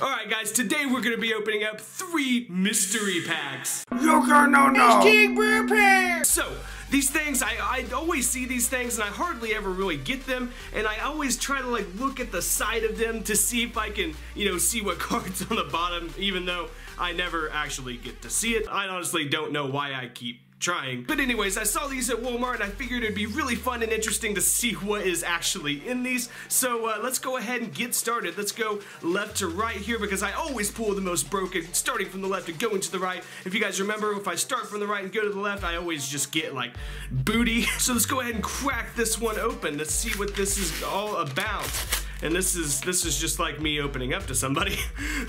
Alright guys, today we're gonna be opening up 3 mystery packs. YugiNoNo. So, these things, I always see these things and I hardly ever really get them, and I always try to like look at the side of them to see if I can, see what cards on the bottom, even though I never actually get to see it. I honestly don't know why I keep trying. But anyways, I saw these at Walmart and I figured it'd be really fun and interesting to see what is actually in these. So let's go ahead and get started. Let's go left to right here because I always pull the most broken, starting from the left and going to the right. If you guys remember, if I start from the right and go to the left, I always just get like booty. So let's go ahead and crack this one open. Let's see what this is all about. And this is just like me opening up to somebody.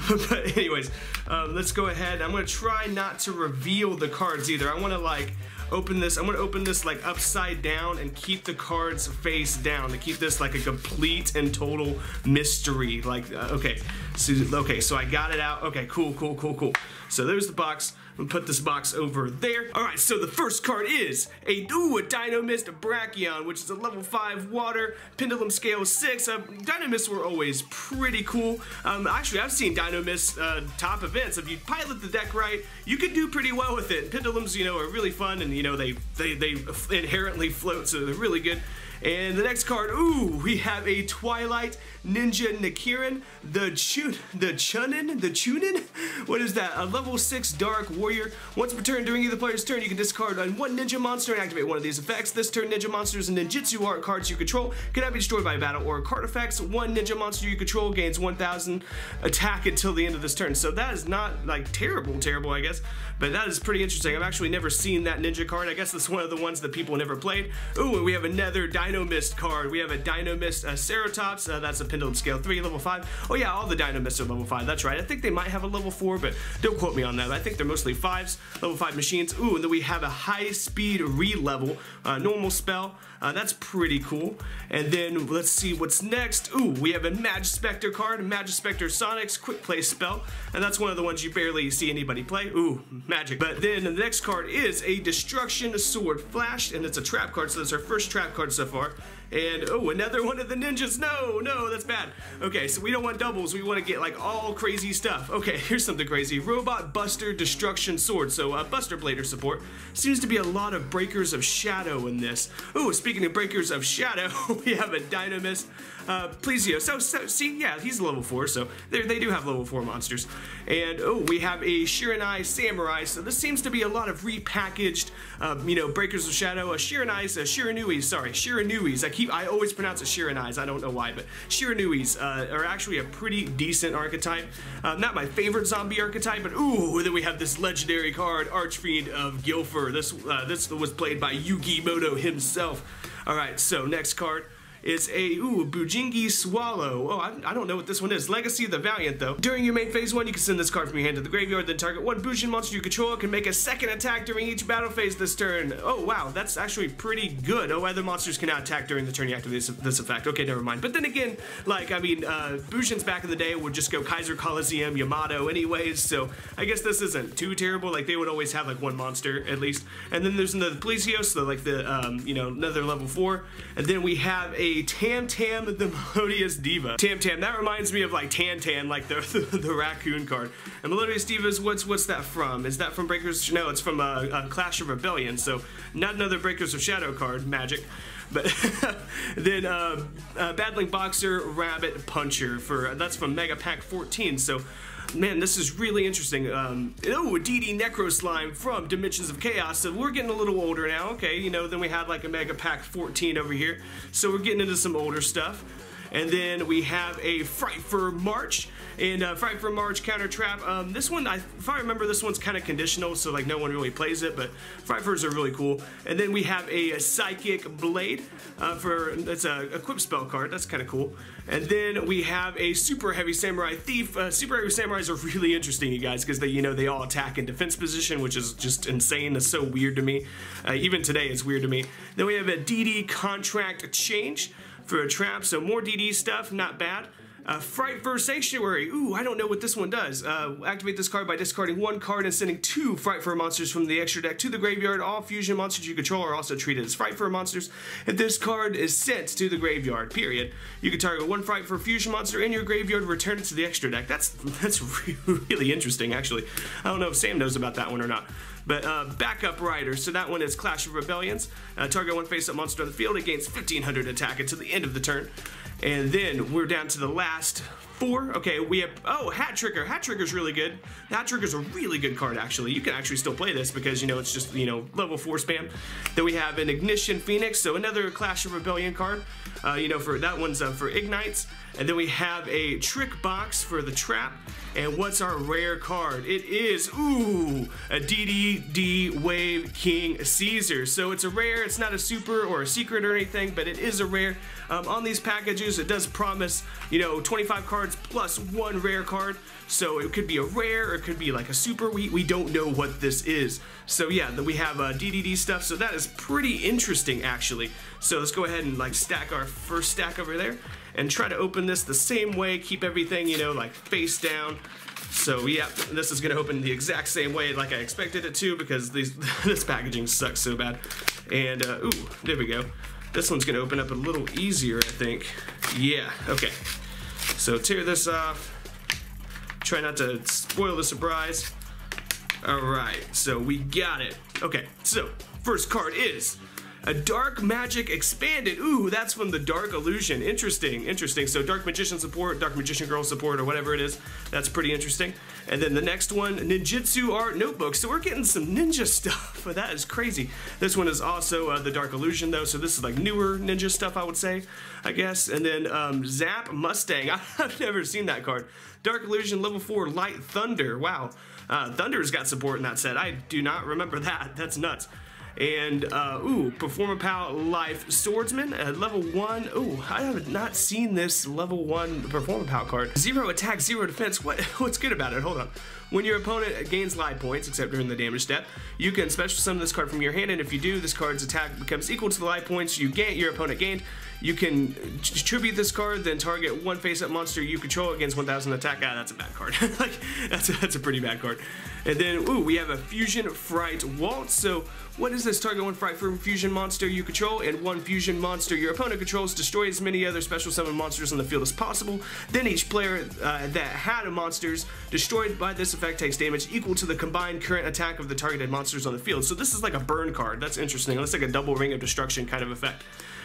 But anyways, let's go ahead. I'm gonna try not to reveal the cards either. I wanna like open this. I'm gonna open this like upside down and keep the cards face down to keep this like a complete and total mystery. Like, okay, so I got it out. Okay, cool. So there's the box. I'm gonna put this box over there. Alright, so the first card is a Dynomist Brachion, which is a level 5 water, pendulum scale 6. Dynomists were always pretty cool. Actually, I've seen Dynomists top events. If you pilot the deck right, you can do pretty well with it. Pendulums, are really fun, and they inherently float, so they're really good. And the next card, we have a Twilight Ninja Nikirin, the Chunin? What is that? A level 6 Dark Warrior. Once per turn, during either player's turn, you can discard one ninja monster and activate one of these effects. This turn, ninja monsters and ninjutsu art cards you control cannot be destroyed by battle or card effects. One ninja monster you control gains 1,000 attack until the end of this turn. So that is not like terrible, I guess. But that is pretty interesting. I've actually never seen that ninja card. I guess that's one of the ones that people never played. And we have another Dynomist card. We have a Dynomist Ceratops. That's a pendulum scale 3, level 5. Oh yeah, all the Dynomists are level 5. That's right. I think they might have a level 4, but don't quote me on that. I think they're mostly 5s, level 5 machines. And then we have a high speed re-level, normal spell. That's pretty cool. And then let's see what's next. We have a Magispector card, Magispector Sonics quick play spell. And that's one of the ones you barely see anybody play. Magic. But then the next card is a Destruction Sword Flash, and it's a trap card, so that's our first trap card so far. And another one of the ninjas. No, that's bad. Okay, so we don't want doubles. We want to get like all crazy stuff. Okay, here's something crazy. Robot Buster Destruction Sword. So Buster Blader support. Seems to be a lot of Breakers of Shadow in this. Speaking of Breakers of Shadow, we have a Dynomist Plesio. So see, yeah, he's level 4, so they do have level 4 monsters. And we have a Shiranai Samurai. So this seems to be a lot of repackaged, Breakers of Shadow. Shiranuis. I always pronounce it Shiranais. I don't know why, but Shiranuis are actually a pretty decent archetype. Not my favorite zombie archetype, but then we have this legendary card, Archfiend of Gilfer. This was played by YugiNoNo himself. All right, so next card is a Bujingi Swallow. I don't know what this one is. Legacy of the Valiant, though. During your main phase 1, you can send this card from your hand to the graveyard, then target one Bujin monster you control can make a second attack during each battle phase this turn. Wow, that's actually pretty good. Other monsters cannot attack during the turn you activate this effect. Okay, never mind. But then again, Bujins back in the day would just go Kaiser Coliseum, Yamato anyways, so I guess this isn't too terrible. Like, they would always have like one monster at least. And then there's another Plesio, so like the, another level 4. And then we have a Tam the Melodious Diva. Tam, that reminds me of like Tan, like the raccoon card. And Melodious Divas, what's that from? Is that from Breakers? No, it's from Clash of Rebellion, so not another Breakers of Shadow card, magic. But then Battling Boxer Rabbit Puncher, that's from Mega Pack 14, so man, this is really interesting. DD Necro Slime from Dimensions of Chaos. So we're getting a little older now. Okay, then we had like a Mega Pack 14 over here. So we're getting into some older stuff. And then we have a Frightfur March. And Frightfur March Counter Trap. This one, if I remember, this one's kind of conditional, so like no one really plays it, but Frightfurs are really cool. And then we have a Psychic Blade. It's a equip spell card. That's kind of cool. And then we have a Super Heavy Samurai Thief. Super Heavy Samurais are really interesting, you guys, because they all attack in defense position, which is just insane. That's so weird to me. Even today, it's weird to me. Then we have a DD Contract Change for a trap, so more DD stuff, not bad. Frightful Sanctuary. Ooh, I don't know what this one does. Activate this card by discarding 1 card and sending 2 Frightful monsters from the extra deck to the graveyard. All fusion monsters you control are also treated as Frightful monsters. If this card is sent to the graveyard, period, you can target 1 Frightful fusion monster in your graveyard and return it to the extra deck. That's really interesting, actually. I don't know if Sam knows about that one or not. But Backup Rider, so that one is Clash of Rebellions. Target 1 face-up monster on the field. It gains 1500 attack until the end of the turn. And then we're down to the last 4. Okay, we have, oh, Hat Trigger. Hat Trigger's really good. Hat Trigger's a really good card, actually. You can actually still play this because, you know, it's just, you know, level 4 spam. Then we have an Ignition Phoenix, so another Clash of Rebellion card. You know, for that one's for Ignites. And then we have a Trick Box for the Trap. And what's our rare card? It is, ooh, a DDD Wave King Caesar. So it's a rare, it's not a super or a secret or anything, but it is a rare. On these packages, it does promise, you know, 25 cards plus 1 rare card. So it could be a rare, or it could be like a super. We don't know what this is. So yeah, then we have DDD stuff. So that is pretty interesting, actually. So let's go ahead and like stack our first stack over there and try to open this the same way. Keep everything, you know, like face down. So yeah, this is gonna open the exact same way like I expected it to, because this packaging sucks so bad. And ooh, there we go. This one's gonna open up a little easier, I think. Yeah, okay. So tear this off. Try not to spoil the surprise. All right, so we got it. Okay, so first card is a Dark Magic Expanded. Ooh, that's from the Dark Illusion. Interesting, interesting. So Dark Magician support, Dark Magician Girl support, or whatever it is. That's pretty interesting. And then the next one, Ninjutsu Art Notebook. So we're getting some ninja stuff. That is crazy. This one is also the Dark Illusion, though. So this is like newer ninja stuff, I would say, I guess. And then Zap Mustang. I've never seen that card. Dark Illusion level 4 Light Thunder. Wow. Thunder's got support in that set. I do not remember that. That's nuts. And, ooh, Performapal Life Swordsman at level 1. Ooh, I have not seen this level 1 Performapal card. 0 attack, 0 defense. What's good about it? Hold on. When your opponent gains life points, except during the damage step, you can special summon this card from your hand, and if you do, this card's attack becomes equal to the life points your opponent gained. You can tribute this card, then target 1 face-up monster you control against 1000 attack. Ah, that's a bad card. Like, that's a pretty bad card. And then, ooh, we have a Fusion Fright Waltz. So, what is this? Target 1 Fright from Fusion monster you control, and 1 Fusion monster your opponent controls. Destroy as many other special summon monsters on the field as possible. Then each player that had monsters destroyed by this effect takes damage equal to the combined current attack of the targeted monsters on the field. So this is like a burn card. That's interesting. That's like a double ring of destruction kind of effect.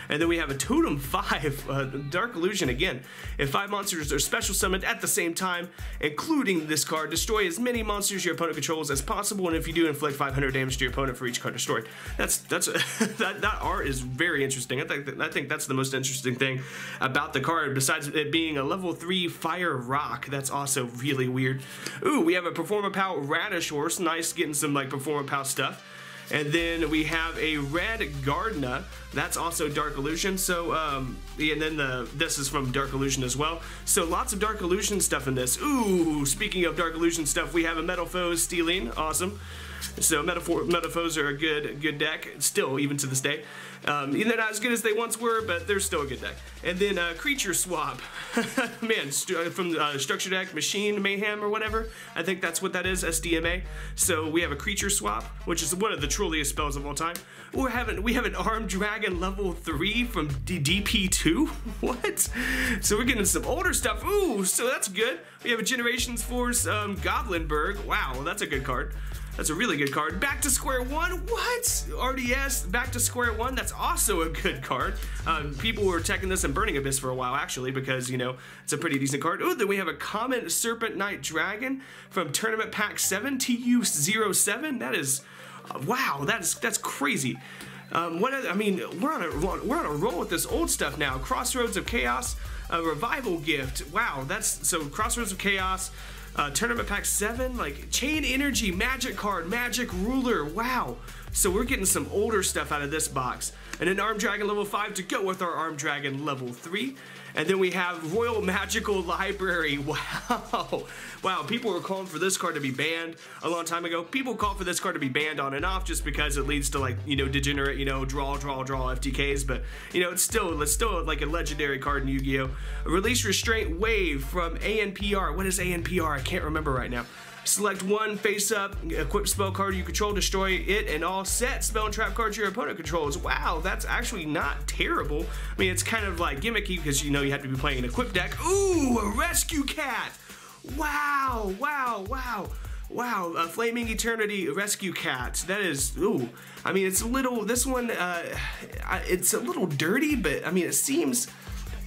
And then we have a Totem 5, Dark Illusion again. If 5 monsters are special summoned at the same time, including this card, destroy as many monsters your opponent controls as possible, and if you do, inflict 500 damage to your opponent for each card destroyed. That art is very interesting. I think that's the most interesting thing about the card, besides it being a level 3 Fire Rock. That's also really weird. Ooh, we have a Performapal Radish Horse. Nice, getting some like Performapal stuff. And then we have a Red Gardna. That's also Dark Illusion. So, yeah, and then this is from Dark Illusion as well. So lots of Dark Illusion stuff in this. Ooh, speaking of Dark Illusion stuff, we have a Metal Foes Stealing. Awesome. So Metal Foes are a good deck, still, even to this day. They're not as good as they once were, but they're still a good deck. And then Creature Swap. Man, from Structure Deck, Machine Mayhem or whatever. I think that's what that is, SDMA. So we have a Creature Swap, which is one of the trolliest spells of all time. We have an Armed Dragon level 3 from DP2. What? So we're getting some older stuff. Ooh, so that's good. We have a Generations Force Goblinberg. Wow, that's a good card. That's a really good card. Back to Square One. What? RDS, Back to Square One. That's also a good card. People were checking this and Burning Abyss for a while, actually, because, you know, it's a pretty decent card. Ooh, then we have a Common Serpent Knight Dragon from Tournament Pack 7, TU07. That is, wow, that's crazy. I mean, we're on a roll with this old stuff now. Crossroads of Chaos, a Revival Gift. Wow, that's, so Crossroads of Chaos, Tournament Pack 7, like Chain Energy, Magic Card, Magic Ruler, wow. So we're getting some older stuff out of this box. And an Armed Dragon level 5 to go with our Armed Dragon level 3. And then we have Royal Magical Library. Wow. Wow, people were calling for this card to be banned a long time ago. People call for this card to be banned on and off just because it leads to, like, you know, degenerate, you know, draw FTKs. But, you know, it's still like a legendary card in Yu-Gi-Oh! Release Restraint Wave from ANPR. What is ANPR? I can't remember right now. Select one face-up, equip spell card you control, destroy it, and all set spell and trap cards your opponent controls. Wow, that's actually not terrible. I mean, it's kind of like gimmicky because, you know, you have to be playing an equip deck. Ooh, a Rescue Cat! Wow, wow, wow. Wow, Flaming Eternity Rescue Cat. That is, ooh. I mean, it's a little, this one, it's a little dirty, but, I mean, it seems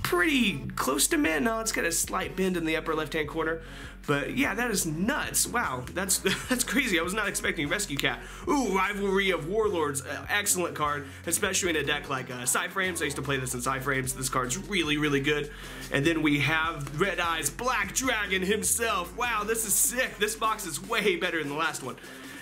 pretty close to mint. No, it's got a slight bend in the upper left-hand corner. But yeah, that is nuts. Wow, that's crazy. I was not expecting Rescue Cat. Ooh, Rivalry of Warlords. Excellent card, especially in a deck like Psyframes. I used to play this in Psyframes. This card's really, really good. And then we have Red Eyes Black Dragon himself. Wow, this is sick. This box is way better than the last one.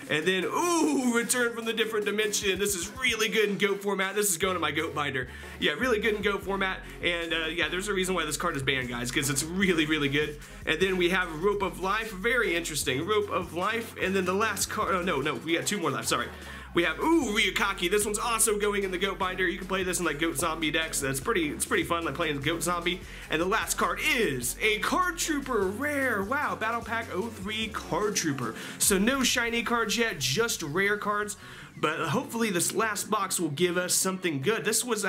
And then, ooh, Return from the Different Dimension. This is really good in GOAT format. This is going to my GOAT binder. Yeah, really good in GOAT format. And yeah, there's a reason why this card is banned, guys, because it's really, really good. And then we have Rope of Life. Very interesting. Rope of Life. And then the last card, oh, no, we got two more left, sorry. We have, ooh, Ryukaki. This one's also going in the GOAT binder. You can play this in like GOAT Zombie decks. It's pretty fun, like playing GOAT Zombie. And the last card is a Card Trooper rare. Wow, Battle Pack 03 Card Trooper. So no shiny cards yet, just rare cards. But hopefully this last box will give us something good. This was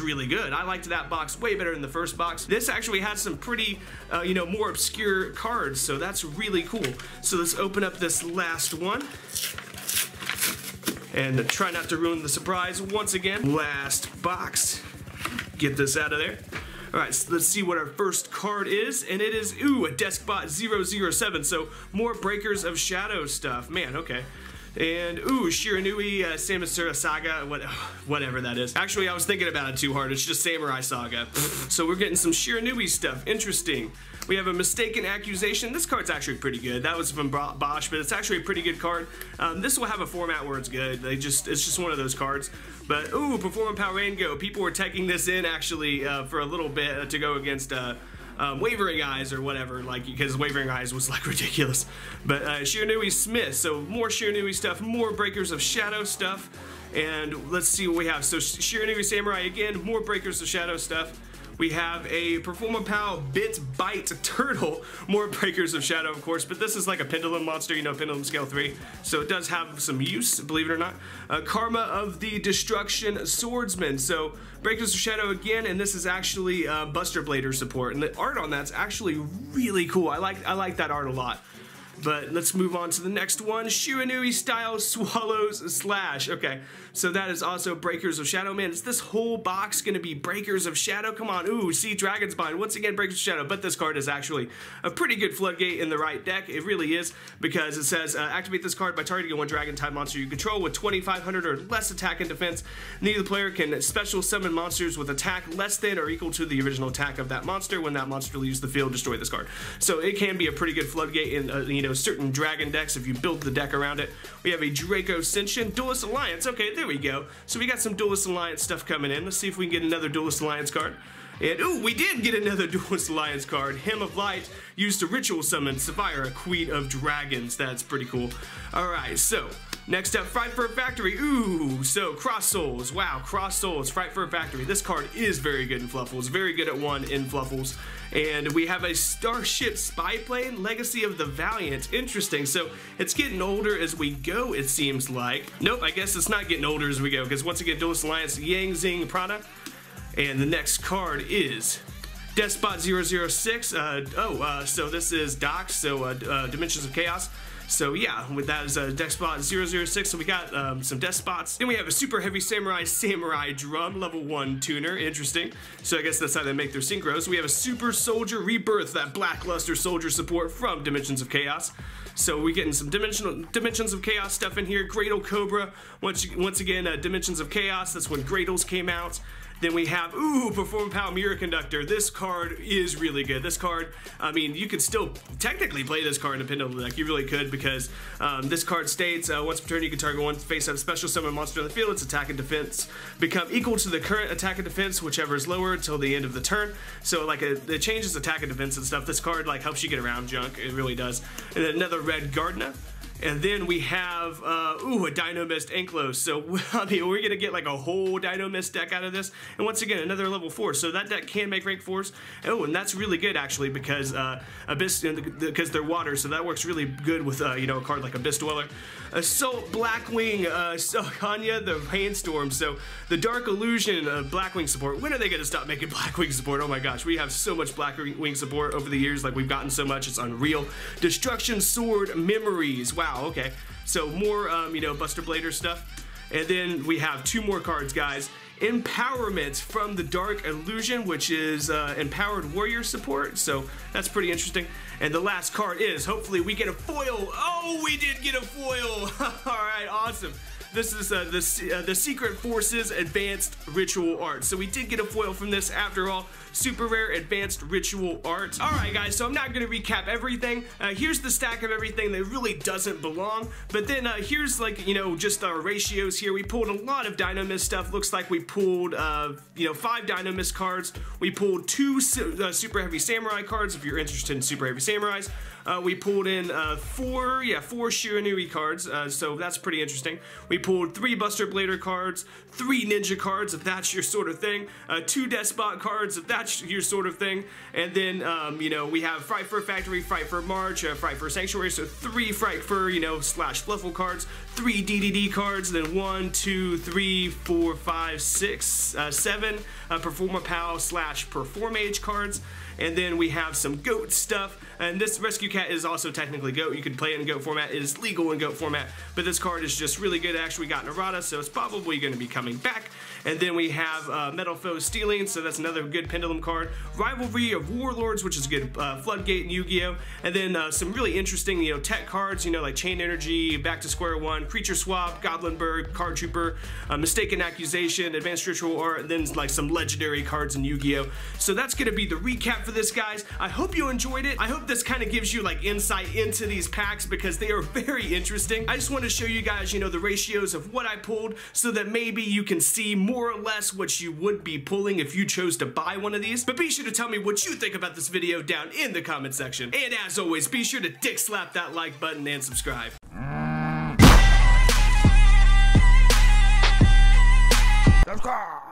really good. I liked that box way better than the first box. This actually has some pretty, you know, more obscure cards. So that's really cool. So let's open up this last one. And try not to ruin the surprise once again. Last box. Get this out of there. Alright, so let's see what our first card is. And it is, ooh, a Deskbot 007. So more Breakers of Shadow stuff. Man, okay. And, ooh, Shiranui, Samusura Saga, whatever that is. Actually, I was thinking about it too hard. It's just Samurai Saga. So we're getting some Shiranui stuff. Interesting. We have a Mistaken Accusation. This card's actually pretty good. That was from Bosch, but it's actually a pretty good card. This will have a format where it's good. It's just one of those cards. But, ooh, Performance Power Rango. People were taking this in, actually, for a little bit to go against... Wavering Eyes or whatever, like, because Wavering Eyes was like ridiculous. But Shiranui Smith, so more Shiranui stuff, more Breakers of Shadow stuff, and let's see what we have. So Shiranui Samurai again, more Breakers of Shadow stuff. We have a Performapal Bit Bite Turtle, more Breakers of Shadow, of course, but this is like a Pendulum monster, you know, Pendulum Scale 3, so it does have some use, believe it or not. Karma of the Destruction Swordsman, so Breakers of Shadow again, and this is actually Buster Blader support, and the art on that's actually really cool. I like that art a lot. But let's move on to the next one. Shiranui Style Swallows Slash. Okay, so that is also Breakers of Shadow. Man, is this whole box going to be Breakers of Shadow? Come on. Ooh, see, Dragon's Bind. Once again, Breakers of Shadow. But this card is actually a pretty good floodgate in the right deck. It really is, because it says, activate this card by targeting one Dragon-type monster you control with 2,500 or less attack and defense. Neither player can special summon monsters with attack less than or equal to the original attack of that monster. When that monster leaves the field, destroy this card. So it can be a pretty good floodgate in, you know, certain dragon decks if you build the deck around it. We have a Draco Ascension, Duelist Alliance. Okay, there we go. So we got some Duelist Alliance stuff coming in. Let's see if we can get another Duelist Alliance card. And, ooh, we did get another Duelist Alliance card. Hymn of Light, used to ritual summon Sapphira, Queen of Dragons. That's pretty cool. Alright, so next up, Fright for a Factory. Ooh, so Cross Souls. Wow, Cross Souls, Fright for a Factory. This card is very good in Fluffles. Very good at 1 in Fluffles. And we have a Starship Spy Plane, Legacy of the Valiant. Interesting. So it's getting older as we go, it seems like. Nope, I guess it's not getting older as we go, because once again, Duelist Alliance, Yang Zing Prana. And the next card is Despot 006. So this is Docs, so Dimensions of Chaos. So yeah, with that is Despot 006, so we got some Despots. Then we have a Super Heavy Samurai Drum, level 1 tuner, interesting. So I guess that's how they make their synchros. We have a Super Soldier Rebirth, that Blackluster Soldier support from Dimensions of Chaos. So we're getting some Dimensions of Chaos stuff in here. Gradle Cobra, once again, Dimensions of Chaos, that's when Gradles came out. Then we have, ooh, Perform Pow Mirror Conductor. This card is really good. This card, I mean, you could still technically play this card in a Pendulum deck. You really could, because this card states, once per turn you can target one face-up special summon monster in the field. Its attack and defense become equal to the current attack and defense, whichever is lower, until the end of the turn. So like it changes attack and defense and stuff. This card like helps you get around junk. It really does. And then another red Gardena. And then we have, ooh, a Dino Mist Anklos. So, I mean, we're going to get like a whole Dino Mist deck out of this. And once again, another level 4. So that deck can make rank 4s. Oh, and that's really good, actually, because Abyss, because they're water. So that works really good with, you know, a card like Abyss Dweller. Assault Blackwing, Kanya, the Rainstorm. So the Dark Illusion of Blackwing support. When are they going to stop making Blackwing support? Oh my gosh, we have so much Blackwing support over the years. Like, we've gotten so much, it's unreal. Destruction Sword Memories. Wow. Okay, so more, you know, Buster Blader stuff. And then we have 2 more cards, guys. Empowerment from the Dark Illusion, which is Empowered Warrior support, so that's pretty interesting. And the last card is, hopefully we get a foil. Oh, we did get a foil. Alright, awesome. This is the Secret Forces Advanced Ritual Art. So we did get a foil from this after all. Super rare Advanced Ritual Art. Alright guys, so I'm not going to recap everything. Here's the stack of everything that really doesn't belong. But then here's, like, you know, just our ratios here. We pulled a lot of Dino Mist stuff. Looks like we pulled, you know, 5 Dino Mist cards. We pulled 2 Super Heavy Samurai cards, if you're interested in Super Heavy Samurais. We pulled in 4 Shiranui cards, so that's pretty interesting. We pulled 3 Buster Blader cards, 3 Ninja cards, if that's your sort of thing, 2 Despot cards, if that's your sort of thing, and then, you know, we have Fright Fur Factory, Fright Fur March, Fright Fur Sanctuary, so 3 Fright Fur, you know, / Fluffle cards, 3 DDD cards, then 1, 2, 3, 4, 5, 6, 7 Performa Pow / Performage cards. And then we have some goat stuff, and this Rescue Cat is also technically goat. You can play it in goat format. It is legal in goat format, but this card is just really good. It actually got an errata, so it's probably going to be coming back. And then we have Metal Foe Stealing, so that's another good Pendulum card. Rivalry of Warlords, which is good. Floodgate and Yu-Gi-Oh! And then some really interesting, you know, tech cards, you know, like Chain Energy, Back to Square One, Creature Swap, Goblin Bird, Card Trooper, Mistaken Accusation, Advanced Ritual Art, and then like some legendary cards in Yu-Gi-Oh! So that's going to be the recap for this, guys. I hope you enjoyed it. I hope this kind of gives you like insight into these packs, because they are very interesting. I just want to show you guys, you know, the ratios of what I pulled, so that maybe you can see more or less what you would be pulling if you chose to buy one of these. But be sure to tell me what you think about this video down in the comment section. And as always, be sure to dick slap that like button and subscribe. Subscribe!